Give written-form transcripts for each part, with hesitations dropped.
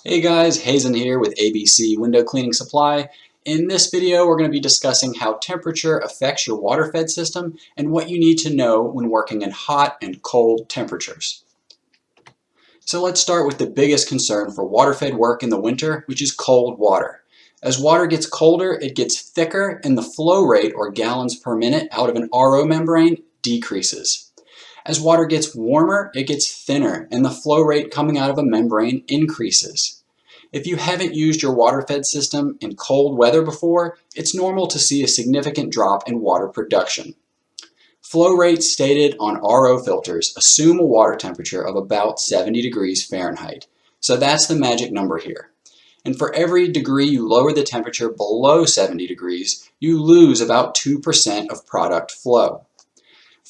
Hey guys, Hazen here with ABC Window Cleaning Supply. In this video, we're going to be discussing how temperature affects your WaterFed system and what you need to know when working in hot and cold temperatures. So let's start with the biggest concern for WaterFed work in the winter, which is cold water. As water gets colder, it gets thicker and the flow rate, or gallons per minute, out of an RO membrane decreases. As water gets warmer, it gets thinner and the flow rate coming out of a membrane increases. If you haven't used your WaterFed system in cold weather before, it's normal to see a significant drop in water production. Flow rates stated on RO filters assume a water temperature of about 70 degrees Fahrenheit. So that's the magic number here. And for every degree you lower the temperature below 70 degrees, you lose about 2% of product flow.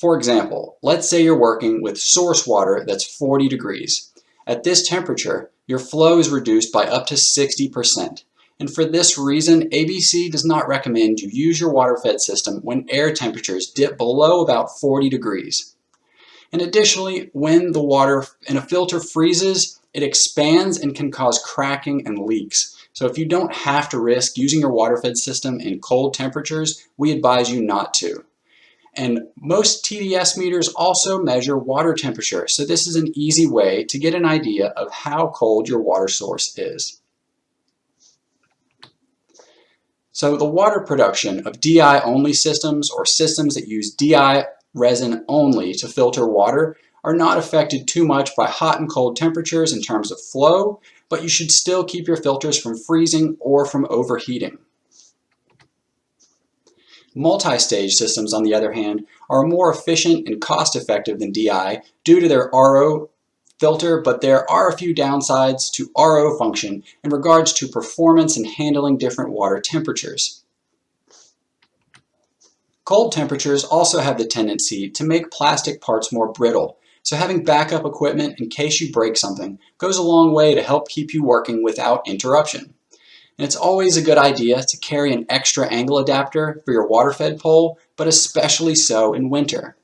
For example, let's say you're working with source water that's 40 degrees. At this temperature, your flow is reduced by up to 60%. And for this reason, ABC does not recommend you use your WaterFed system when air temperatures dip below about 40 degrees. And additionally, when the water in a filter freezes, it expands and can cause cracking and leaks. So if you don't have to risk using your WaterFed system in cold temperatures, we advise you not to. And most TDS meters also measure water temperature, so this is an easy way to get an idea of how cold your water source is. So the water production of DI-only systems, or systems that use DI resin only to filter water, are not affected too much by hot and cold temperatures in terms of flow, but you should still keep your filters from freezing or from overheating. Multi-stage systems, on the other hand, are more efficient and cost-effective than DI due to their RO filter, but there are a few downsides to RO function in regards to performance and handling different water temperatures. Cold temperatures also have the tendency to make plastic parts more brittle, so having backup equipment in case you break something goes a long way to help keep you working without interruption. And it's always a good idea to carry an extra angle adapter for your WaterFed pole, but especially so in winter.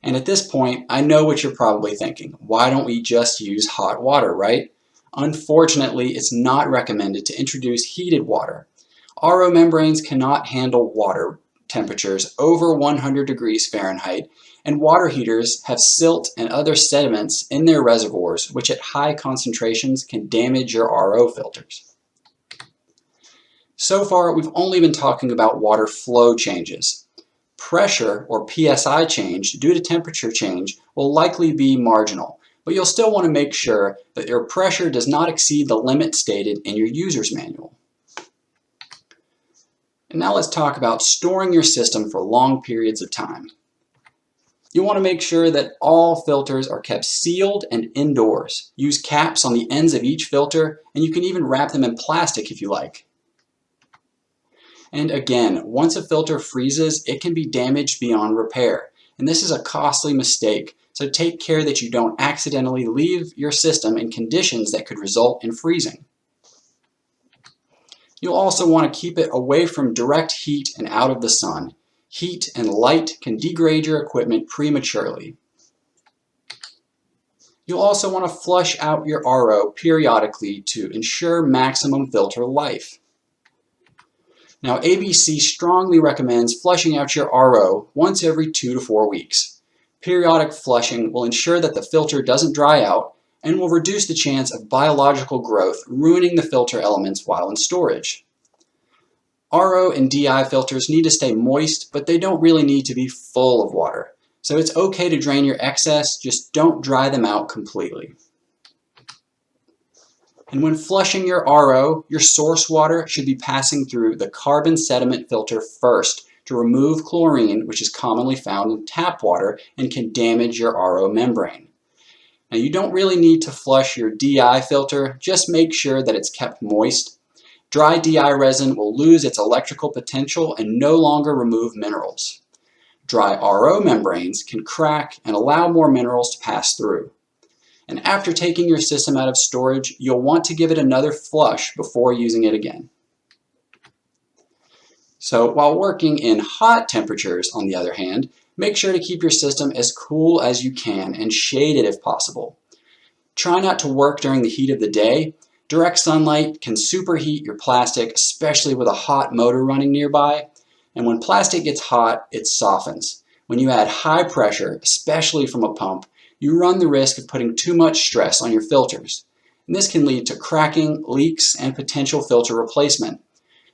And at this point, I know what you're probably thinking. Why don't we just use hot water, right? Unfortunately, it's not recommended to introduce heated water. RO membranes cannot handle water temperatures over 100 degrees Fahrenheit, and water heaters have silt and other sediments in their reservoirs, which at high concentrations can damage your RO filters. So far, we've only been talking about water flow changes. Pressure, or PSI change, due to temperature change will likely be marginal, but you'll still want to make sure that your pressure does not exceed the limit stated in your user's manual. And now let's talk about storing your system for long periods of time. You want to make sure that all filters are kept sealed and indoors. Use caps on the ends of each filter, and you can even wrap them in plastic if you like. And again, once a filter freezes, it can be damaged beyond repair. And this is a costly mistake, so take care that you don't accidentally leave your system in conditions that could result in freezing. You'll also want to keep it away from direct heat and out of the sun. Heat and light can degrade your equipment prematurely. You'll also want to flush out your RO periodically to ensure maximum filter life. Now, ABC strongly recommends flushing out your RO once every 2 to 4 weeks. Periodic flushing will ensure that the filter doesn't dry out and will reduce the chance of biological growth ruining the filter elements while in storage. RO and DI filters need to stay moist, but they don't really need to be full of water. So it's okay to drain your excess, just don't dry them out completely. And when flushing your RO, your source water should be passing through the carbon sediment filter first to remove chlorine, which is commonly found in tap water and can damage your RO membrane. Now, you don't really need to flush your DI filter, just make sure that it's kept moist. Dry DI resin will lose its electrical potential and no longer remove minerals. Dry RO membranes can crack and allow more minerals to pass through. And after taking your system out of storage, you'll want to give it another flush before using it again. So while working in hot temperatures, on the other hand, make sure to keep your system as cool as you can and shade it if possible. Try not to work during the heat of the day. Direct sunlight can superheat your plastic, especially with a hot motor running nearby. And when plastic gets hot, it softens. When you add high pressure, especially from a pump, you run the risk of putting too much stress on your filters. And this can lead to cracking, leaks, and potential filter replacement.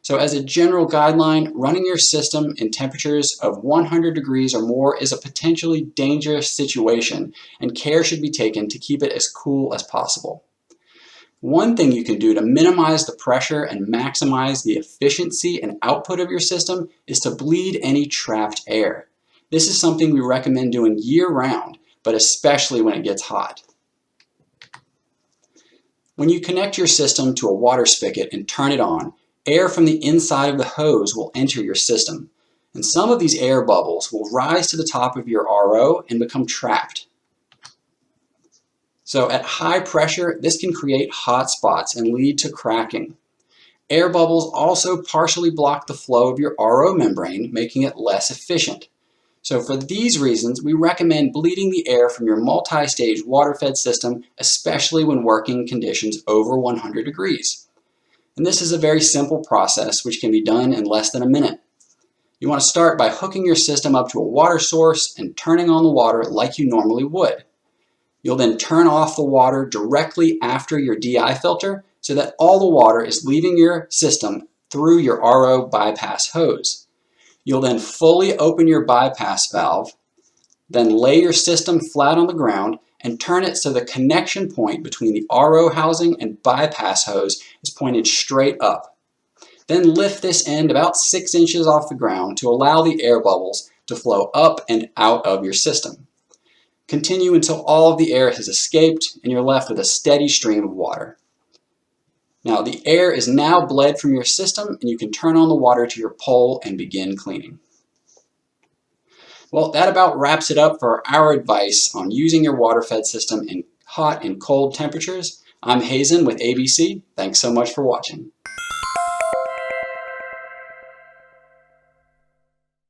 So as a general guideline, running your system in temperatures of 100 degrees or more is a potentially dangerous situation, and care should be taken to keep it as cool as possible. One thing you can do to minimize the pressure and maximize the efficiency and output of your system is to bleed any trapped air. This is something we recommend doing year-round, but especially when it gets hot. When you connect your system to a water spigot and turn it on, air from the inside of the hose will enter your system, and some of these air bubbles will rise to the top of your RO and become trapped. So at high pressure, this can create hot spots and lead to cracking. Air bubbles also partially block the flow of your RO membrane, making it less efficient. So for these reasons, we recommend bleeding the air from your multi-stage WaterFed system, especially when working conditions over 100 degrees. And this is a very simple process which can be done in less than a minute. You want to start by hooking your system up to a water source and turning on the water like you normally would. You'll then turn off the water directly after your DI filter so that all the water is leaving your system through your RO bypass hose. You'll then fully open your bypass valve, then lay your system flat on the ground and turn it so the connection point between the RO housing and bypass hose is pointed straight up. Then lift this end about 6 inches off the ground to allow the air bubbles to flow up and out of your system. Continue until all of the air has escaped and you're left with a steady stream of water. Now the air is now bled from your system and you can turn on the water to your pole and begin cleaning. Well, that about wraps it up for our advice on using your WaterFed system in hot and cold temperatures. I'm Hazen with ABC. Thanks so much for watching.